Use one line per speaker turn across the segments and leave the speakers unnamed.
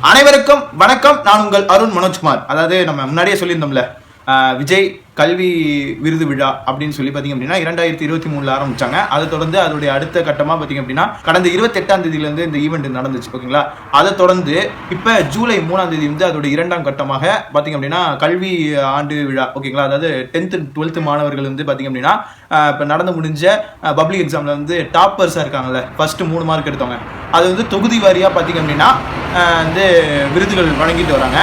அனைவருக்கும் வணக்கம். நான் உங்கள் அருண் மனோஜ்குமார். அதாவது நம்ம முன்னாடியே சொல்லியிருந்தோம்ல, விஜய் கல்வி விருது விழா அப்படின்னு சொல்லி பார்த்தீங்க அப்படின்னா 2023 ஆரம்பிச்சாங்க. அதை தொடர்ந்து அதோடைய அடுத்த கட்டமாக பார்த்தீங்க அப்படின்னா கடந்த 28ஆம் தேதியிலேருந்து இந்த ஈவெண்ட் நடந்துச்சு. ஓகேங்களா, அதை தொடர்ந்து இப்போ ஜூலை 3ஆம் தேதி வந்து அதோட 2ஆம் கட்டமாக பார்த்தீங்க அப்படின்னா கல்வி ஆண்டு விழா. ஓகேங்களா, அதாவது 10th 12th மாணவர்கள் வந்து பார்த்தீங்க அப்படின்னா இப்போ நடந்து முடிஞ்ச பப்ளிக் எக்ஸாமில் வந்து டாப்பர்ஸாக இருக்காங்கல்ல, ஃபர்ஸ்ட் 3 மார்க் எடுத்தவங்க, அது வந்து தொகுதி வாரியாக பார்த்தீங்க அப்படின்னா வந்து விருதுகள் வழங்கிட்டு வராங்க.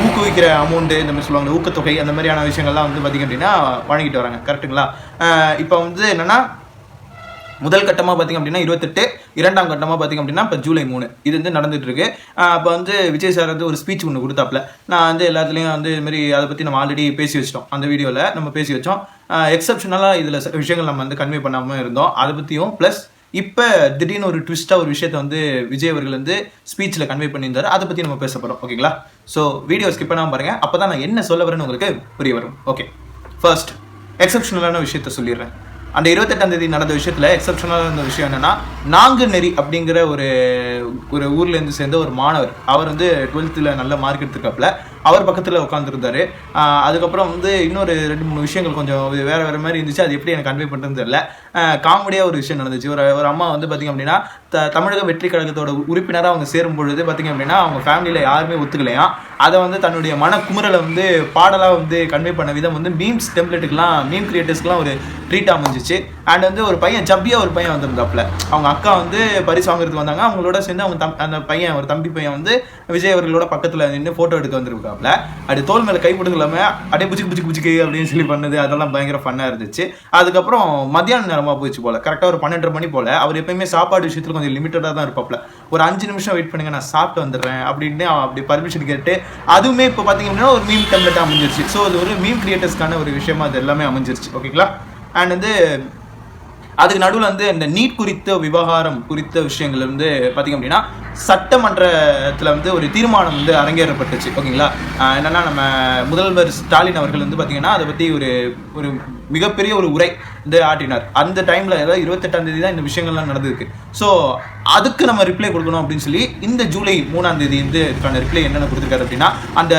ஊக்குவிக்கிற அமௌண்ட்டு இந்த மாதிரி சொல்லுவாங்க, ஊக்கத்தொகை, அந்த மாதிரியான விஷயங்கள்லாம் வந்து பார்த்திங்க அப்படின்னா வழங்கிட்டு வராங்க. கரெக்டுங்களா? இப்போ வந்து என்னென்னா முதல் கட்டமாக பார்த்திங்க அப்படின்னா 28, 2ஆம் கட்டமாக பார்த்திங்க அப்படின்னா இப்போ ஜூலை 3 இது வந்து நடந்துட்டு இருக்கு. அப்போ வந்து விஜய் சார் வந்து ஒரு ஸ்பீச் ஒன்று கொடுத்தாப்புல. நான் வந்து எல்லாத்துலேயும் வந்து இதுமாரி அதை பற்றி நம்ம ஆல்ரெடி பேசி வச்சிட்டோம், அந்த வீடியோவில் நம்ம பேசி வச்சோம். எக்ஸப்ஷனலாக இதில் விஷயங்கள் நம்ம வந்து கன்வே பண்ணாமல் இருந்தோம், அதை பற்றியும். ப்ளஸ் இப்போ திடீர்னு ஒரு ட்விஸ்ட்டாக ஒரு விஷயத்தை வந்து விஜய் அவர்கள் வந்து ஸ்பீச்சில் கன்வே பண்ணியிருந்தாரு, அதை பற்றி நம்ம பேச போகிறோம். ஓகேங்களா, ஸோ வீடியோ ஸ்கிப் பண்ணாமல் பாருங்கள், அப்போ தான் நான் என்ன சொல்ல வரேன்னு உங்களுக்கு புரிய வரும். ஓகே, ஃபர்ஸ்ட் எக்ஸப்ஷனலான விஷயத்த சொல்லிடுறேன். அந்த 28ஆம் தேதி நடந்த விஷயத்தில் எக்ஸப்ஷனலாக இருந்த விஷயம் என்னென்னா, நாங்குநெறி அப்படிங்கிற ஒரு ஊர்லேருந்து சேர்ந்த ஒரு மாணவர், அவர் வந்து 12th நல்ல மார்க் எடுத்துருக்காப்புல, அவர் பக்கத்தில் உட்காந்துருந்தாரு. அதுக்கப்புறம் வந்து இன்னொரு 2-3 விஷயங்கள் கொஞ்சம் வேறு மாதிரி இருந்துச்சு, அது எப்படி எனக்கு கன்வே பண்ணுறது தெரியல. காமெடியாக ஒரு விஷயம் நடந்துச்சு. ஒரு அம்மா வந்து பார்த்திங்க அப்படின்னா தமிழக வெற்றி கழகத்தோட உறுப்பினராக அவங்க சேரும் பொழுது பார்த்திங்க அப்படின்னா அவங்க ஃபேமிலியில் யாருமே ஒத்துக்கலையாம். அதை வந்து தன்னுடைய மனக்குமுறலை வந்து பாடலாக வந்து கன்வே பண்ண விதம் வந்து மீம்ஸ் டெம்ப்ளேட்டுக்கெலாம், மீம் கிரியேட்டர்ஸ்க்குலாம் ஒரு ட்ரீட் அமைஞ்சிச்சு. அண்ட் வந்து ஒரு பையன் ஜப்பியாக ஒரு பையன் வந்திருந்தாப்புல, அவங்க அக்கா வந்து பரிசு வாங்குறதுக்கு வந்தாங்க. அவங்களோட சேர்ந்து அவங்க அந்த பையன், ஒரு தம்பி பையன் வந்து விஜய் அவர்களோட பக்கத்தில் நின்று ஃபோட்டோ எடுக்க வந்திருக்காப்புல. அப்படி தோல் மேலே கை போட்டு இல்லாமல் அப்படியே புச்சிக்கு அப்படின்னு சொல்லி பண்ணது, அதெல்லாம் பயங்கர ஃபன்னாக இருந்துச்சு. அதுக்கப்புறம் மத்தியான நேரமாக போயிடுச்சு போல், கரெக்டாக ஒரு 12:30 மணி போல். அவர் எப்பயுமே சாப்பாடு விஷயத்தில் கொஞ்சம் லிமிட்டடாக தான் இருப்பாப்புல. ஒரு 5 நிமிஷம் வெயிட் பண்ணுங்க, நான் சாப்பிட்டு வந்துடுறேன் அப்படின்னு அப்படி பர்மிஷன் கேட்டு, அதுவுமே இப்போ பார்த்தீங்க அப்படின்னா ஒரு மீம் டெம்ப்ளேட்டாக அமைஞ்சிருச்சு. ஸோ அது ஒரு மீம் கிரியேட்டர்ஸ்க்கான ஒரு விஷயமா அது எல்லாமே அமைஞ்சிருச்சு. ஓகேங்களா, அண்ட் வந்து அதுக்கு நடுவில் வந்து இந்த நீட் குறித்த விவகாரம் குறித்த விஷயங்கள் வந்து பார்த்திங்க அப்படின்னா சட்டமன்றத்தில் வந்து ஒரு தீர்மானம் வந்து அரங்கேறப்பட்டுச்சு. ஓகேங்களா, என்னென்னா நம்ம முதல்வர் ஸ்டாலின் அவர்கள் வந்து பார்த்திங்கன்னா அதை பற்றி ஒரு மிகப்பெரிய ஒரு உரை வந்து ஆற்றினார். அந்த டைமில், அதாவது 28ஆம் தேதி தான் இந்த விஷயங்கள்லாம் நடந்திருக்கு. ஸோ அதுக்கு நம்ம ரிப்ளை கொடுக்கணும் அப்படின்னு சொல்லி இந்த ஜூலை 3ஆம் தேதி வந்து இதுக்கான ரிப்ளை என்னென்ன கொடுத்துருக்காரு அப்படின்னா, அந்த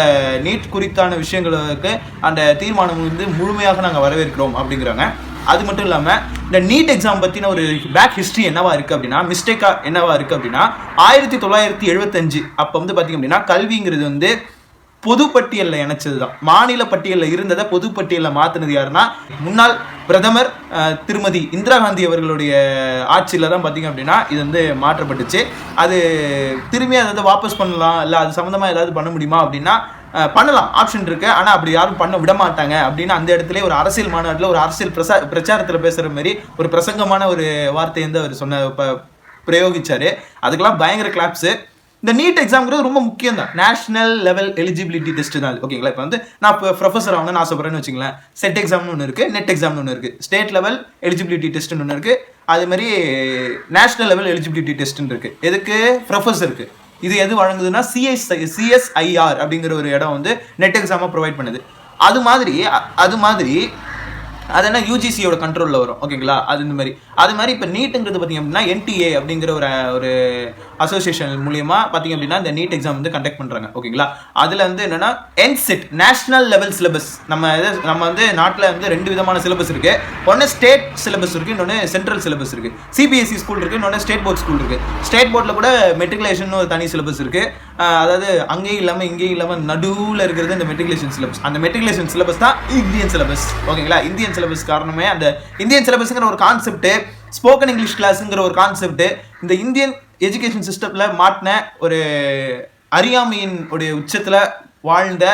நீட் குறித்தான விஷயங்களுக்கு அந்த தீர்மானம் வந்து முழுமையாக நாங்கள் வரவேற்கிறோம் அப்படிங்கிறாங்க. அது மட்டும் இல்லாமல் இந்த நீட் எக்ஸாம் பற்றின ஒரு பேக் ஹிஸ்ட்ரி என்னவா இருக்குது அப்படின்னா, மிஸ்டேக்காக என்னவா இருக்குது அப்படின்னா, 1975 அப்போ வந்து பார்த்திங்க அப்படின்னா கல்விங்கிறது வந்து பொதுப்பட்டியலில் இணைச்சது தான். மாநில பட்டியலில் இருந்ததை பொதுப்பட்டியலில் மாற்றினது யாருன்னா முன்னாள் பிரதமர் திருமதி இந்திரா காந்தி அவர்களுடைய ஆட்சியில் தான் பார்த்திங்க அப்படின்னா இது வந்து மாற்றப்பட்டுச்சு. அது திரும்பி அதை வந்து வாபஸ் பண்ணலாம், இல்லை அது சம்மந்தமாக ஏதாவது பண்ண முடியுமா அப்படின்னா பண்ணலாம், ஆப்ஷன் இருக்குது. ஆனால் அப்படி யாரும் பண்ண விட மாட்டாங்க அப்படின்னு அந்த இடத்துல ஒரு அரசியல் மாநாட்டில் ஒரு அரசியல் பிரச்சாரத்தில் பேசுகிற மாதிரி ஒரு பிரசங்கமான ஒரு வார்த்தையை வந்து அவர் பிரயோகிச்சார். அதுக்கெல்லாம் பயங்கர கிளாப்ஸு. இந்த நீட் எக்ஸாம்ங்கிறது ரொம்ப முக்கியம் தான், நேஷனல் லெவல் எலிஜிபிலிட்டி டெஸ்ட் தான் அது. ஓகேங்களா, இப்போ வந்து நான் இப்போ ப்ரொஃபஸர் ஆகணும்னு ஆசைப்படுறேன்னு வச்சுங்களேன், செட் எக்ஸாம்னு ஒன்று இருக்குது, நெட் எக்ஸாம்னு ஒன்று இருக்குது, ஸ்டேட் லெவல் எலிஜிபிலிட்டி டெஸ்ட்னு ஒன்று இருக்குது, அதுமாதிரி நேஷனல் லெவல் எலிஜிபிலிட்டி டெஸ்ட்னு இருக்குது. எதுக்கு? ப்ரொஃபஸருக்கு. இது எது வழங்குதுன்னா CSIR அப்படிங்கிற ஒரு இடம் வந்து நெட் எக்ஸாமாக ப்ரொவைட் பண்ணுது. அது மாதிரி அது என்ன UGCயோட கண்ட்ரோலில் வரும். ஓகேங்களா, அது மாதிரி இப்போ நீட்டுங்கிறது பார்த்திங்க அப்படின்னா NTA அப்படிங்கிற ஒரு அசோசியேஷன் மூலியமாக பார்த்திங்க அப்படின்னா இந்த நீட் எக்ஸாம் வந்து கண்டக்ட் பண்ணுறாங்க. ஓகேங்களா, அதில் வந்து என்னென்னா NCET நேஷனல் லெவல் சிலபஸ், நம்ம வந்து நாட்டில் வந்து 2 விதமான சிலபஸ் இருக்குது. ஒன்று ஸ்டேட் சிலபஸ் இருக்குது, இன்னொன்று சென்ட்ரல் சிலபஸ் இருக்குது. CBSE ஸ்கூல் இருக்குது, இன்னொன்று ஸ்டேட் போர்ட் ஸ்கூல் இருக்குது. ஸ்டேட் போர்ட்டில் கூட மெட்ரிகுலேஷன் ஒரு தனி சிலபஸ் இருக்குது. அதாவது அங்கேயும் இல்லாமல் இங்கேயும் இல்லாமல் நடுவில் இருக்கிறது இந்த மெட்ரிகுலேஷன் சிலபஸ். அந்த மெட்ரிகுலேஷன் சிலபஸ் தான் இந்தியன் சிலபஸ். ஓகேங்களா, இந்தியன் சிலபஸ் காரணமே அந்த இந்தியன் சிலபஸ்ங்கிற ஒரு கான்செப்ட், ஸ்போக்கன் இங்கிலீஷ் கிளாஸுங்கிற ஒரு கான்செப்ட் இந்த இந்தியன் எஜுகேஷன் சிஸ்டத்தில் மாட்டின ஒரு அறியாமையின் உடைய உச்சத்தில் வாழ்ந்த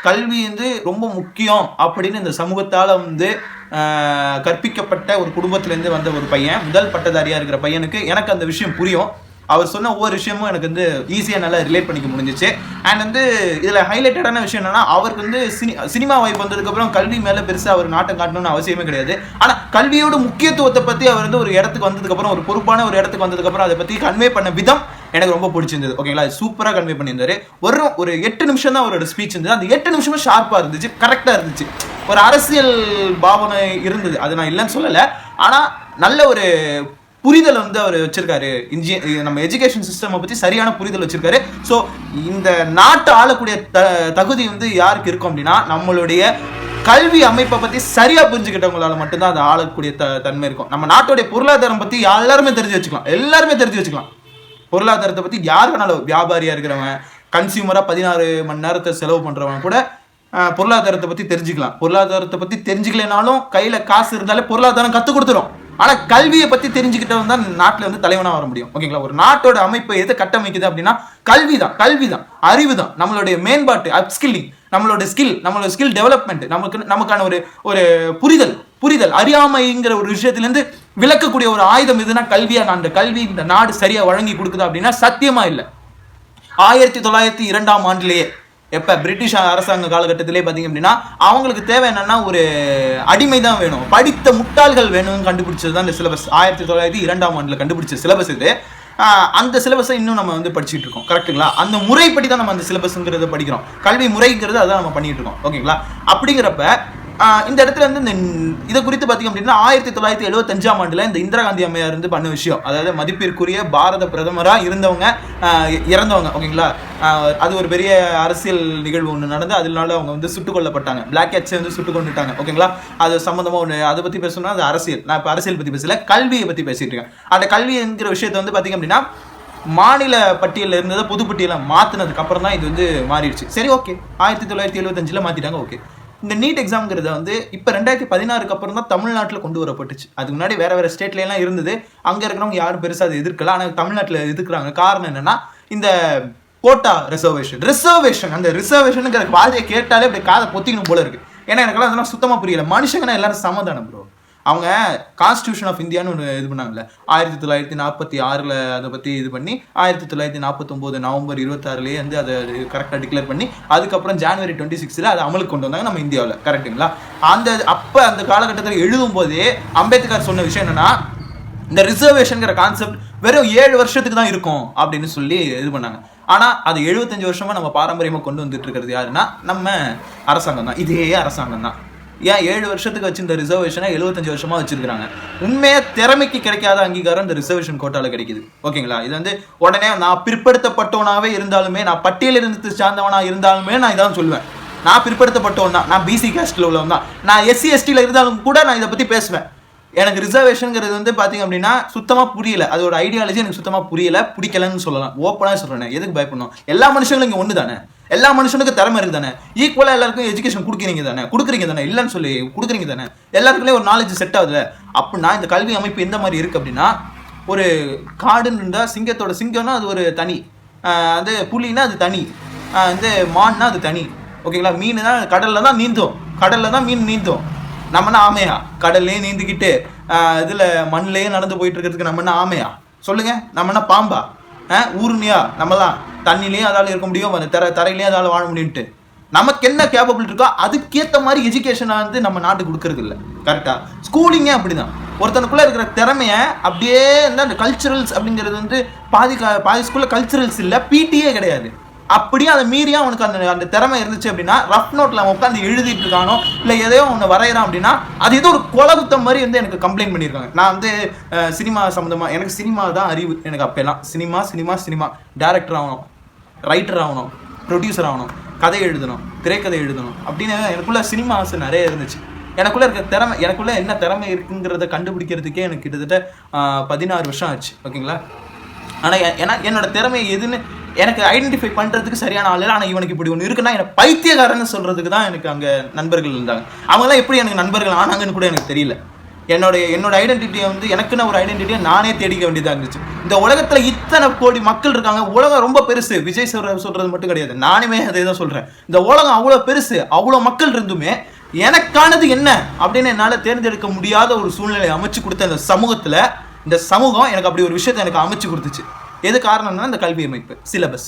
கல்வி வந்து ரொம்ப முக்கியம் அப்படின்னு இந்த சமூகத்தால் வந்து கற்பிக்கப்பட்ட ஒரு குடும்பத்திலேருந்து வந்த ஒரு பையன், முதல் பட்டதாரியாக இருக்கிற பையனுக்கு எனக்கு அந்த விஷயம் புரியும். அவர் சொன்ன ஒவ்வொரு விஷயமும் எனக்கு வந்து ஈஸியாக நல்லா ரிலேட் பண்ணிக்க முடிஞ்சிச்சு. அண்ட் வந்து இதில் ஹைலைட்டடான விஷயம் என்னன்னா, அவருக்கு வந்து சினிமா வாய்ப்பு வந்ததுக்கப்புறம் கல்வி மேலே பெருசாக அவர் நாட்டம் காட்டணும்னு அவசியமே கிடையாது. ஆனால் கல்வியோட முக்கியத்துவத்தை பற்றி அவர் வந்து ஒரு இடத்துக்கு வந்ததுக்கப்புறம், ஒரு பொறுப்பான ஒரு இடத்துக்கு வந்ததுக்கப்புறம் அதை பற்றி கன்வே பண்ண விதம் எனக்கு ரொம்ப பிடிச்சிருந்தது. ஓகேங்களா, சூப்பராக கன்வே பண்ணியிருந்தாரு. ஒரு 8 நிமிஷம் தான் அவரோட ஸ்பீச் இருந்தது. அந்த 8 நிமிஷமும் ஷார்ப்பாக இருந்துச்சு, கரெக்டாக இருந்துச்சு. ஒரு அரசியல் பாவனை இருந்தது, அது நான் இல்லைன்னு சொல்லலை. ஆனால் நல்ல ஒரு புரிதல் வந்து அவர் வச்சிருக்காரு. நம்ம எஜுகேஷன் சிஸ்டம் பத்தி சரியான புரிதல் வச்சிருக்காரு. ஸோ இந்த நாட்டை ஆளக்கூடிய தகுதி வந்து யாருக்கு இருக்கும் அப்படின்னா நம்மளுடைய கல்வி அமைப்பை பத்தி சரியா புரிஞ்சுக்கிட்டவங்களால மட்டும்தான் அதை ஆளக்கூடிய தன்மை இருக்கும். நம்ம நாட்டுடைய பொருளாதாரம் பத்தி எல்லாருமே தெரிஞ்சு வச்சுக்கலாம். பொருளாதாரத்தை பத்தி யார் வேணாலும், வியாபாரியா இருக்கிறவன், கன்சியூமரா 16 மணி நேரத்தை செலவு பண்றவன் கூட பொருளாதாரத்தை பத்தி தெரிஞ்சுக்கலாம். பொருளாதாரத்தை பத்தி தெரிஞ்சுக்கலனாலும் கையில காசு இருந்தாலே பொருளாதாரம் கத்து கொடுத்துரும். ஆனா கல்வியை பத்தி தெரிஞ்சுக்கிட்டவன் தான் நாட்டுல வந்து தலைவனா வர முடியும். ஓகேங்களா? ஒரு நாட்டோட அமைப்பை எது கட்டமைக்குது அப்படின்னா கல்விதான், அறிவு தான், நம்மளுடைய மேம்பாட்டு, அப்ஸ்கில்லிங், நம்மளோட ஸ்கில் டெவலப்மெண்ட், நமக்கான ஒரு புரிதல் அறியாமைங்கிற ஒரு விஷயத்துல இருந்து விளக்கக்கூடிய ஒரு ஆயுதம் எதுனா கல்வியா. அந்த கல்வி இந்த நாடு சரியா வழங்கி கொடுக்குது அப்படின்னா சத்தியமா இல்லை. 1902ஆம் ஆண்டிலேயே எப்ப பிரிட்டிஷ் அரசாங்க காலகட்டத்திலே பாத்தீங்க அப்படின்னா அவங்களுக்கு தேவை என்னன்னா ஒரு அடிமை தான் வேணும், படித்த முட்டாள்கள் வேணும்னு கண்டுபிடிச்சது தான் இந்த சிலபஸ். 1902ஆம் ஆண்டுல கண்டுபிடிச்ச சிலபஸ் இது. அந்த சிலபஸை இன்னும் நம்ம வந்து படிச்சுட்டு இருக்கோம். கரெக்டுங்களா? அந்த முறைப்படி தான் நம்ம அந்த சிலபஸ்ங்கிறத படிக்கிறோம். கல்வி முறைங்கிறது அதான் நம்ம பண்ணிட்டு இருக்கோம். ஓகேங்களா? அப்படிங்கிறப்ப இந்த இடத்துல வந்து இதை குறித்து பார்த்தீங்க அப்படின்னா 1975ஆம் ஆண்டுல இந்த இந்திரா காந்தி அம்மையார் வந்து பண்ண விஷயம், அதாவது மதிப்பிற்குரிய பாரத பிரதமராக இருந்தவங்க இறந்தவங்க. ஓகேங்களா? அது ஒரு பெரிய அரசியல் நிகழ்வு ஒன்று நடந்து அதனால அவங்க வந்து சுட்டுக் கொல்லப்பட்டாங்க. பிளாக் கேட்ஸை வந்து சுட்டுக் கொண்டுட்டாங்க. ஓகேங்களா? அது சம்மந்தமாக ஒன்று அதை பற்றி பேசணும்னா அது அரசியல். நான் இப்போ அரசியல் பற்றி பேசல, கல்வியை பற்றி பேசிட்டு இருக்கேன். அந்த கல்விங்கிற விஷயத்தை வந்து பார்த்தீங்க அப்படின்னா மாநில பட்டியலில் இருந்ததை பொதுப்பட்டியலை மாற்றினதுக்கு அப்புறம் தான் இது வந்து மாறிடுச்சு. சரி, ஓகே, 1975 மாற்றிட்டாங்க. ஓகே, இந்த நீட் எக்ஸாம்ங்கிறத வந்து இப்போ 2016க்கு அப்புறம் தான் தமிழ்நாட்டில் கொண்டு வரப்பட்டுச்சு. அதுக்கு முன்னாடி வேற ஸ்டேட்லாம் இருந்தது. அங்கே இருக்கிறவங்க யாரும் பெருசாக அதை எதிர்க்கல. ஆனால் தமிழ்நாட்டில் எதிர்க்கிறாங்க. காரணம் என்னன்னா இந்த கோட்டா ரிசர்வேஷன் அந்த ரிசர்வேஷனுங்கிற வார்த்தையை கேட்டாலே அப்படி காதை பொத்திக்கணும் போல இருக்கு. ஏன்னா எனக்கெல்லாம் அதெல்லாம் சுத்தமாக புரியல. மனுஷங்கன்னா எல்லாரும் சமதானம் ப்ரோ. அவங்க கான்ஸ்டியூஷன் ஆஃப் இந்தியான்னு ஒன்று இது பண்ணாங்கல்ல 1946 அதை பற்றி இது பண்ணி 1949 நவம்பர் 26 வந்து அதை கரெக்டாக டிக்ளேர் பண்ணி அதுக்கப்புறம் ஜனவரி 26 அதை அமலுக்கு கொண்டு வந்தாங்க நம்ம இந்தியாவில். கரெக்டுங்களா? அந்த காலகட்டத்தில் எழுதும் போதே அம்பேத்கர் சொன்ன விஷயம் என்னன்னா இந்த ரிசர்வேஷன்ங்கிற கான்செப்ட் வெறும் 7 வருஷத்துக்கு தான் இருக்கும் அப்படின்னு சொல்லி இது பண்ணாங்க. ஆனால் அது 75 வருஷமா நம்ம பாரம்பரியமாக கொண்டு வந்துட்டு இருக்கிறது யாருன்னா நம்ம அரசாங்கம் தான். இதே அரசாங்கம் தான். ஏன் 7 வருஷத்துக்கு வச்சு இந்த ரிசர்வேஷனை 75 வருஷமா வச்சிருக்காங்க. உண்மையா திறமைக்கு கிடைக்காத அங்கீகாரம் இந்த ரிசர்வேஷன் கோட்டால கிடைக்குது. ஓகேங்களா? இது வந்து உடனே நான் பிற்படுத்தப்பட்டவனாவே இருந்தாலுமே, நான் பட்டியலிருந்து சார்ந்தவனா இருந்தாலுமே நான் இதான் சொல்லுவேன். நான் பிற்படுத்தப்பட்டவன் தான், நான் பிசி காஸ்ட்ல உள்ளவன் தான், நான் எஸ்சி எஸ்டியில் இருந்தாலும் கூட நான் இதை பத்தி பேசுவேன். எனக்கு ரிசர்வேஷன்ங்கிறது வந்து பார்த்தீங்க அப்படின்னா சுத்தமாக புரியல. அதோட ஐடியாலஜி எனக்கு சுத்தமாக புரியல, பிடிக்கலன்னு சொல்லலாம். ஓப்பனாக சொல்கிறேன். எதுக்கு பயப்படணும்? எல்லா மனுஷங்களும் இங்கே ஒன்று தானே. எல்லா மனுஷனுக்கும் திறமை இருக்கு தானே. ஈக்குவலாக எல்லாருக்கும் எஜுகேஷன் கொடுக்குறீங்க தானே, இல்லைன்னு சொல்லி கொடுக்குறீங்க தானே. எல்லாருக்குள்ளே ஒரு நாலேஜ் செட் ஆகுதுல. அப்படின்னா இந்த கல்வி அமைப்பு எந்த மாதிரி இருக்குது அப்படின்னா, ஒரு காடுன்னு இருந்தால் சிங்கத்தோட சிங்கம்னா அது ஒரு தனி, அது புலின்னா அது தனி, வந்து மான்னா அது தனி. ஓகேங்களா? மீன் தான் கடலில் தான் நீந்தும், கடலில் தான் மீன் நீந்தும். நம்மனா ஆமையா? கடல்லையே நீந்திக்கிட்டு இதில் மண்ணிலேயே நடந்து போயிட்டு இருக்கிறதுக்கு நம்மனா ஆமையா? சொல்லுங்க. நம்மனா பாம்பா? ஊருனியா? நம்மலாம் தண்ணிலேயே அதால் இருக்க முடியும், அந்த தரையிலேயே அதால் வாழ முடியும்ட்டு நமக்கு என்ன கேப்பபிள் இருக்கோ அதுக்கேற்ற மாதிரி எஜுகேஷனை வந்து நம்ம நாட்டுக்கு கொடுக்கறது இல்லை. கரெக்டாக? ஸ்கூலிங்கே அப்படிதான். ஒருத்தனுக்குள்ளே இருக்கிற திறமைய அப்படியே இருந்தால் அந்த கல்ச்சுரல்ஸ் அப்படிங்கிறது வந்து பாதி ஸ்கூலில் கல்ச்சுரல்ஸ் இல்லை, பிடியே கிடையாது. அப்படியே அதை மீறியா அவனுக்கு அந்த திறமை இருந்துச்சு அப்படின்னா ரஃப் நோட்டில் அவன் உட்காந்து எழுதிட்டு இருக்கானோ இல்லை எதையோ அவனை வரைகிறான் அப்படின்னா அது ஏதோ ஒரு கொலகுத்தம் மாதிரி வந்து எனக்கு கம்ப்ளைண்ட் பண்ணியிருக்காங்க. நான் வந்து சினிமா சம்மந்தமாக, எனக்கு சினிமா தான் அறிவு. எனக்கு அப்போல்லாம் சினிமா டேரக்டர் ஆகணும், ரைட்டர் ஆகணும், ப்ரொடியூசர் ஆகணும், கதை எழுதணும், திரைக்கதை எழுதணும் அப்படின்னு எனக்குள்ள சினிமா ஆசை நிறைய இருந்துச்சு. எனக்குள்ளே இருக்க திறமை, எனக்குள்ளே என்ன திறமை இருக்குங்கிறத கண்டுபிடிக்கிறதுக்கே எனக்கு கிட்டத்தட்ட 16 வருஷம் ஆச்சு. ஓகேங்களா? ஆனால் ஏன்னா என்னோட திறமை எதுன்னு எனக்கு ஐடென்டிஃபை பண்ணுறதுக்கு சரியான ஆள் இல்லை. ஆனால் இவனுக்கு இப்படி ஒன்று இருக்குன்னா எனக்கு பைத்தியக்காரன்னு சொல்கிறதுக்கு தான் எனக்கு அங்கே நண்பர்கள் இருந்தாங்க. அவங்களாம் எப்படி எனக்கு நண்பர்கள் ஆனாங்கன்னு கூட எனக்கு தெரியல. என்னோட ஐடென்டிட்டியை வந்து எனக்குன்னு ஒரு ஐடென்டிட்டியை நானே தேடிக்க வேண்டியதாக இருந்துச்சு. இந்த உலகத்தில் இத்தனை கோடி மக்கள் இருக்காங்க. உலகம் ரொம்ப பெருசு. விஜய் சொல்கிறது மட்டும் கிடையாது, நானுமே அதே தான் சொல்கிறேன். இந்த உலகம் அவ்வளோ பெருசு, அவ்வளோ மக்கள் இருந்துமே எனக்கானது என்ன அப்படின்னு என்னால் தேர்ந்தெடுக்க முடியாத ஒரு சூழ்நிலை அமைச்சு கொடுத்த இந்த சமூகத்தில், இந்த சமூகம் எனக்கு அப்படி ஒரு விஷயத்தை எனக்கு அமைச்சு கொடுத்துச்சு. எது காரணம்னா இந்த கல்வி அமைப்பு, சிலபஸ்.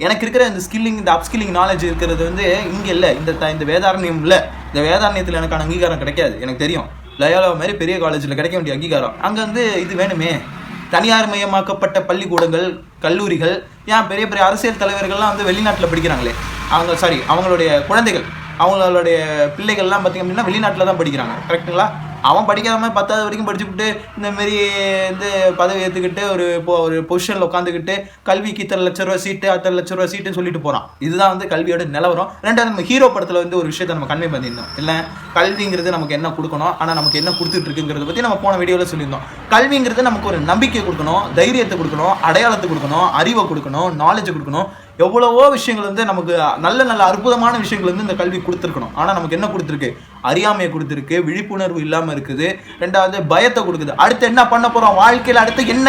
எனக்கு இருக்கிற இந்த ஸ்கில்லிங், இந்த அப்ஸ்கில்லிங் நாலேஜ் இருக்கிறது வந்து இங்கே இல்லை. இந்த வேதாரண்யம் இல்லை. இந்த வேதாரண்யத்தில் எனக்கான அங்கீகாரம் கிடைக்காது. எனக்கு தெரியும். லயோலா மாதிரி பெரிய காலேஜில் கிடைக்க வேண்டிய அங்கீகாரம் அங்கே வந்து இது வேணுமே. தனியார் மயமாக்கப்பட்ட பள்ளிக்கூடங்கள், கல்லூரிகள், ஏன் பெரிய பெரிய அரசியல் தலைவர்கள்லாம் வந்து வெளிநாட்டில் படிக்கிறாங்களே, அவங்களுடைய குழந்தைகள், அவங்களுடைய பிள்ளைகள்லாம் பார்த்திங்க அப்படின்னா வெளிநாட்டில் தான் படிக்கிறாங்க. கரெக்டுங்களா? அவன் படிக்காத மாதிரி 10வது வரைக்கும் படிச்சுக்கிட்டு இந்தமாரி வந்து பதவி ஏற்றுக்கிட்டு ஒரு பொசிஷனில் உட்காந்துக்கிட்டு கல்விக்கு இத்தனை லட்ச ரூபா சீட்டு, அத்தனை லட்ச ரூபா சீட்டுன்னு சொல்லிட்டு போகிறான். இதுதான் வந்து கல்வியோட நிலவரம். ரெண்டாவது நம்ம ஹீரோ படத்தில் வந்து ஒரு விஷயத்தை நம்ம கன்வே பண்ணியிருந்தோம். இல்லை கல்விங்கிறது நமக்கு என்ன கொடுக்கணும், ஆனால் நமக்கு என்ன கொடுத்துட்டு இருக்குங்கிறத பற்றி நம்ம போன வீடியோவில் சொல்லியிருந்தோம். கல்விங்கிறது நமக்கு ஒரு நம்பிக்கை கொடுக்கணும், தைரியத்தை கொடுக்கணும், அடையாளத்தை கொடுக்கணும், அறிவை கொடுக்கணும், நாலேஜை கொடுக்கணும். எவ்வளவோ விஷயங்கள் வந்து நமக்கு நல்ல நல்ல அற்புதமான விஷயங்கள் வந்து இந்த கல்வி கொடுத்துருக்கணும். ஆனால் நமக்கு என்ன கொடுத்துருக்கு? அறியாமையை கொடுத்துருக்கு, விழிப்புணர்வு இல்லாமல் இருக்குது, ரெண்டாவது பயத்தை கொடுக்குது. அடுத்து என்ன பண்ண போகிறோம், வாழ்க்கையில் அடுத்து என்ன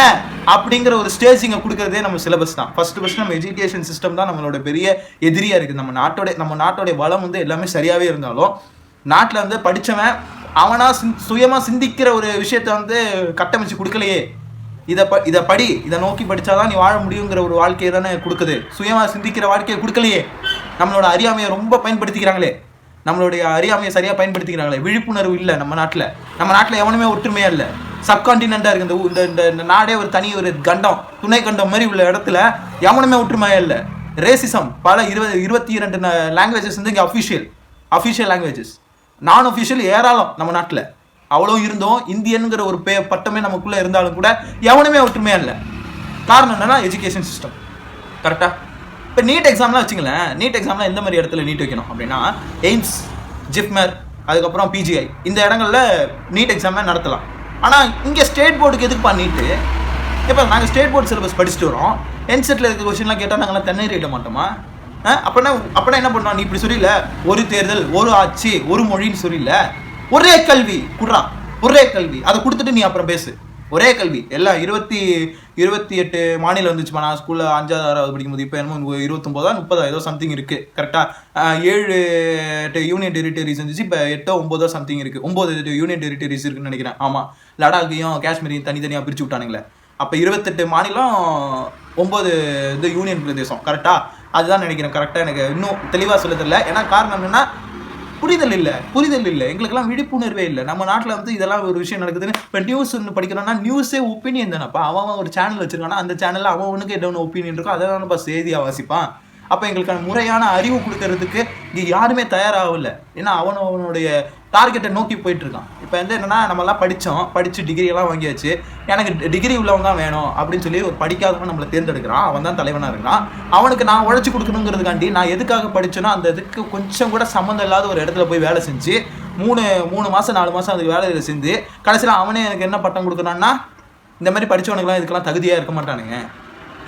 அப்படிங்கிற ஒரு ஸ்டேஜிங்கை கொடுக்குறதே நம்ம சிலபஸ் தான். ஃபர்ஸ்ட் நம்ம எஜுகேஷன் சிஸ்டம் தான் நம்மளோட பெரிய எதிரியாக இருக்குது. நம்ம நாட்டோடைய வளம் வந்து எல்லாமே சரியாகவே இருந்தாலும் நாட்டில் வந்து படித்தவன் அவனா சுயமாக சிந்திக்கிற ஒரு விஷயத்தை வந்து கட்டமைச்சு கொடுக்கலையே. இதை படி, இதை நோக்கி படித்தாதான் நீ வாழ முடியுங்கிற ஒரு வாழ்க்கையை தானே கொடுக்குது. சுயமாக சிந்திக்கிற வாழ்க்கையை கொடுக்கலையே. நம்மளோட அறியாமையை ரொம்ப பயன்படுத்திக்கிறாங்களே, நம்மளுடைய அறியாமையை சரியாக பயன்படுத்திக்கிறாங்களே. விழிப்புணர்வு இல்லை நம்ம நாட்டில் எவனுமே ஒற்றுமையாக இல்லை. சப்கான்டினென்ட்டாக இருக்குது இந்த நாடே ஒரு தனி ஒரு கண்டம், துணை கண்டம் மாதிரி உள்ள இடத்துல எவனுமே ஒற்றுமையாக இல்லை. ரேசிசம் பல 22 லாங்குவேஜஸ் வந்து இங்கே அஃபிஷியல் லாங்குவேஜஸ், நான் அஃபிஷியல் ஏராளம் நம்ம நாட்டில். அவ்வளோ இருந்தோம் இந்தியனுங்கிற ஒரு பட்டமே நமக்குள்ளே இருந்தாலும் கூட எவனுமே ஒற்றுமையாக இல்லை. காரணம் என்னன்னா எஜுகேஷன் சிஸ்டம். கரெக்டாக இப்போ நீட் எக்ஸாம்லாம் வச்சுங்களேன். நீட் எக்ஸாம்லாம் எந்த மாதிரி இடத்துல நீட் வைக்கணும் அப்படின்னா எய்ம்ஸ், ஜிப்மர், அதுக்கப்புறம் பிஜிஐ இந்த இடங்களில் நீட் எக்ஸாம்லாம் நடத்தலாம். ஆனால் இங்கே ஸ்டேட் போர்டுக்கு எதுக்குப்பா நீட்டு? இப்போ நாங்கள் ஸ்டேட் போர்டு சிலபஸ் படிச்சுட்டு வரோம். என்செட்டில் இருக்க கொஸ்டின்லாம் கேட்டால் நாங்களாம் தண்ணீர் இட மாட்டோமா? அப்படின்னா என்ன பண்ணோம்? நீ இப்படி சொல்லல, ஒரு தேர்தல், ஒரு ஆட்சி, ஒரு மொழின்னு சொல்லல, ஒரே கல்வி குடுறா, ஒரே கல்வி. அதை கொடுத்துட்டு நீ அப்புறம் பேசு. ஒரே கல்வி எல்லாம் 28 மாநிலம் வந்துச்சுமா. நான் ஸ்கூலில் 5வது 6வது படிக்கும்போது. இப்போ என்னமோ 29 30 ஏதோ சம்திங் இருக்குது. கரெக்டாக 7 யூனியன் டெரிட்டரிஸ் இருந்துச்சு. இப்போ 8 9 சம்திங் இருக்குது. 9 யூனியன் டெரிட்டரிஸ் இருக்குன்னு நினைக்கிறேன். ஆமாம், லடாக்கையும் காஷ்மீரையும் தனித்தனியாக பிரித்து விட்டானுங்களே. அப்போ 28 மாநிலம், 9 இது யூனியன் பிரதேசம். கரெக்டாக அதுதான் நினைக்கிறேன். கரெக்டாக எனக்கு இன்னும் தெளிவாக சொல்ல தெரியல. ஏன்னா காரணம் என்னென்னா புரிதல் இல்லை. எங்களுக்கெல்லாம் விழிப்புணர்வே இல்லை. நம்ம நாட்டில் வந்து இதெல்லாம் ஒரு விஷயம் நடக்குதுன்னு இப்போ நியூஸ் ஒன்று படிக்கிறோன்னா நியூஸே ஒப்பீனியன் தானேப்பா. அவன் ஒரு சேனல் வச்சிருக்கானா, அந்த சேனலில் அவனுக்கு என்ன ஒன்று ஒப்பீனியன் இருக்கோ அதை தானேப்பா செய்தியாக வாசிப்பான். அப்போ எங்களுக்கான முறையான அறிவு கொடுக்கறதுக்கு இங்கே யாருமே தயாராகவில்லை. ஏன்னா அவனுடைய டார்கெட்டை நோக்கி போயிட்டுருக்கான். இப்போ வந்து என்னென்னா நம்மளாம் படித்து டிகிரியெல்லாம் வாங்கியாச்சு, எனக்கு டிகிரி உள்ளவங்க தான் வேணும் அப்படின்னு சொல்லி ஒரு படிக்காதவன் நம்மளை தேர்ந்தெடுக்கிறான். அவன் தான் தலைவனாக இருக்கிறான். அவனுக்கு நான் உழைச்சி கொடுக்கணுங்கிறதுக்காண்டி நான் எதுக்காக படித்தேனோ அந்த இதுக்கு கொஞ்சம் கூட சம்மந்தம் இல்லாத ஒரு இடத்துல போய் வேலை செஞ்சு 3 மாதம் 4 மாதம் அதுக்கு வேலை செஞ்சு கடைசியில் அவனே எனக்கு என்ன பட்டம் கொடுக்குறான்னா, இந்த மாதிரி படித்தவனுக்கெல்லாம் இதுக்கெல்லாம் தகுதியாக இருக்க மாட்டானுங்க.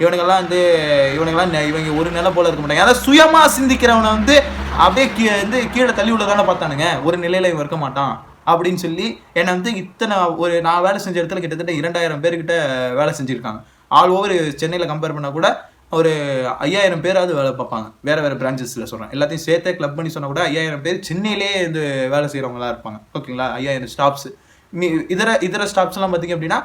இவங்க ஒரு நிலை போல இருக்க மாட்டாங்க. அதாவது சுயமாக சிந்திக்கிறவனை வந்து அப்படியே கீழே தள்ளி உள்ளதானே பார்த்தானுங்க. ஒரு நிலையில் இவன் இருக்க மாட்டான் அப்படின்னு சொல்லி என்னை வந்து நான் வேலை செஞ்ச இடத்துல கிட்டத்தட்ட 2000 பேர்கிட்ட வேலை செஞ்சுருக்காங்க. ஆல் ஓவர் சென்னையில் கம்பேர் பண்ணால் கூட ஒரு 5000 பேராவது வேலை பார்ப்பாங்க. வேறு பிரான்ச்சஸில் சொல்கிறேன். எல்லாத்தையும் சேர்த்தே கிளப் பண்ணி சொன்னால் கூட 5000 பேர் சென்னையிலே இந்த வேலை செய்கிறவங்களாம் இருப்பாங்க. ஓகேங்களா? 5000 ஸ்டாஃப்ஸ். இதர ஸ்டாஃப்ஸ்லாம் பார்த்திங்க அப்படின்னா